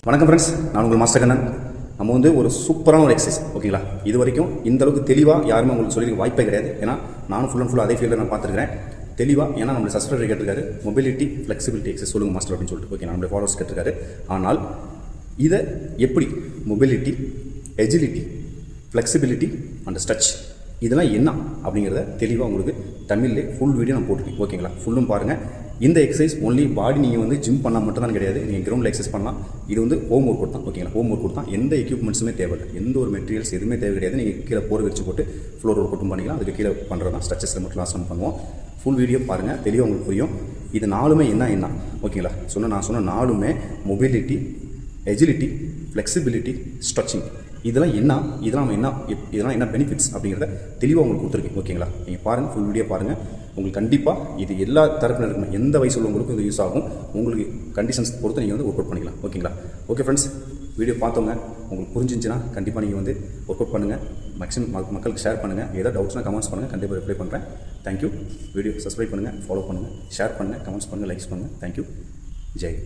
வணக்கம் ஃப்ரெண்ட்ஸ், நான் உங்கள் மாஸ்டர் கண்ணன். நம்ம வந்து ஒரு சூப்பரான ஒரு எக்ஸசைஸ், ஓகேங்களா? இது வரைக்கும் இந்த அளவுக்கு தெளிவாக யாருமே உங்களுக்கு சொல்லியிருக்க வாய்ப்பே கிடையாது. ஏன்னா நானும் ஃபுல் அண்ட் ஃபுல் அதே ஃபீல்டில் நான் பார்த்துருக்கிறேன் தெளிவாக. ஏன்னா நம்மளுடைய சப்ஸ்கிரைபர் கேட்டிருக்காரு மொபிலிட்டி ஃப்ளெக்சிபிலிட்டி எக்ஸசைஸ் சொல்லுங்கள் மாஸ்டர் அப்படின்னு சொல்லிட்டு. ஓகே, நம்மளுடைய ஃபாலோவர்ஸ் கேட்டிருக்காரு. ஆனால் இதை எப்படி mobility, agility, flexibility and stretch இதெல்லாம் என்ன அப்படிங்கிறத தெளிவாக உங்களுக்கு தமிழ்லேயே ஃபுல் வீடியோ நான் போட்டிருக்கேன், ஓகேங்களா? ஃபுல்லும் பாருங்கள். இந்த எக்ஸசைஸ் ஒன்லி பாடி நீங்கள் வந்து ஜிம் பண்ணால் மட்டும் தான் கிடையாது, நீங்கள் கிரவுண்டில் எக்ஸசைஸ் பண்ணலாம். இது வந்து ஹோம் ஒர்க் அவுட் தான், ஓகேங்களா? ஹோம் ஒர்க் அவுட் தான். எந்த எக்யூப்மெண்ட்ஸுமே தேவையில்லை, எந்த ஒரு மெட்டீரியல்ஸ் எதுவுமே தேவை கிடையாது. நீங்கள் கீழே போர் வச்சு போட்டு ஃப்ளோர் ஒர்க் அவுட்டும் பண்ணிக்கலாம். அதுக்கு கீழே பண்ணுறது தான் ஸ்ட்ரெச்சஸில் மட்டும் லாஸ்ட் பண்ணுவோம். ஃபுல் வீடியோ பாருங்கள், தெளிவாக உங்களுக்கு புரியும். இது நாலுமே என்ன ஓகேங்களா? நான் சொன்ன நாலுமே மொபிலிட்டி, எஜிலிட்டி, ஃப்ளெக்சிபிலிட்டி, ஸ்ட்ரெச்சிங். இதெல்லாம் என்ன பெனிஃபிட்ஸ் அப்படிங்கிறத தெளிவாக உங்களுக்கு கொடுத்துருக்கேன், ஓகேங்களா? நீங்கள் பாருங்கள், ஃபுல் வீடியோ பாருங்கள். உங்களுக்கு கண்டிப்பாக இது எல்லா தரப்பினருக்குமே, எந்த வயசு உள்ளவங்களுக்கும் இது யூஸ் ஆகும். உங்களுக்கு கண்டிஷன்ஸ் பொறுத்து நீங்கள் வந்து ஒர்க் அவுட் பண்ணிக்கலாம், ஓகேங்களா? ஓகே ஃப்ரெண்ட்ஸ், வீடியோ பார்த்தவங்க உங்களுக்கு புரிஞ்சிருந்துச்சுன்னா கண்டிப்பாக நீங்கள் வந்து ஒர்க் அவுட் பண்ணுங்கள். மேக்ஸிமம் மக்களுக்கு ஷேர் பண்ணுங்கள். ஏதாவது டவுட்ஸ்னால் கமெண்ட்ஸ் பண்ணுங்கள், கண்டிப்பாக ரிப்ளை பண்ணுறேன். தேங்க்யூ. வீடியோ சப்ஸ்கிரைப் பண்ணுங்கள், ஃபாலோ பண்ணுங்கள், ஷேர் பண்ணுங்கள், கமெண்ட்ஸ் பண்ணுங்கள், லைக்ஸ் பண்ணுங்கள். தேங்க்யூ. ஜெய்.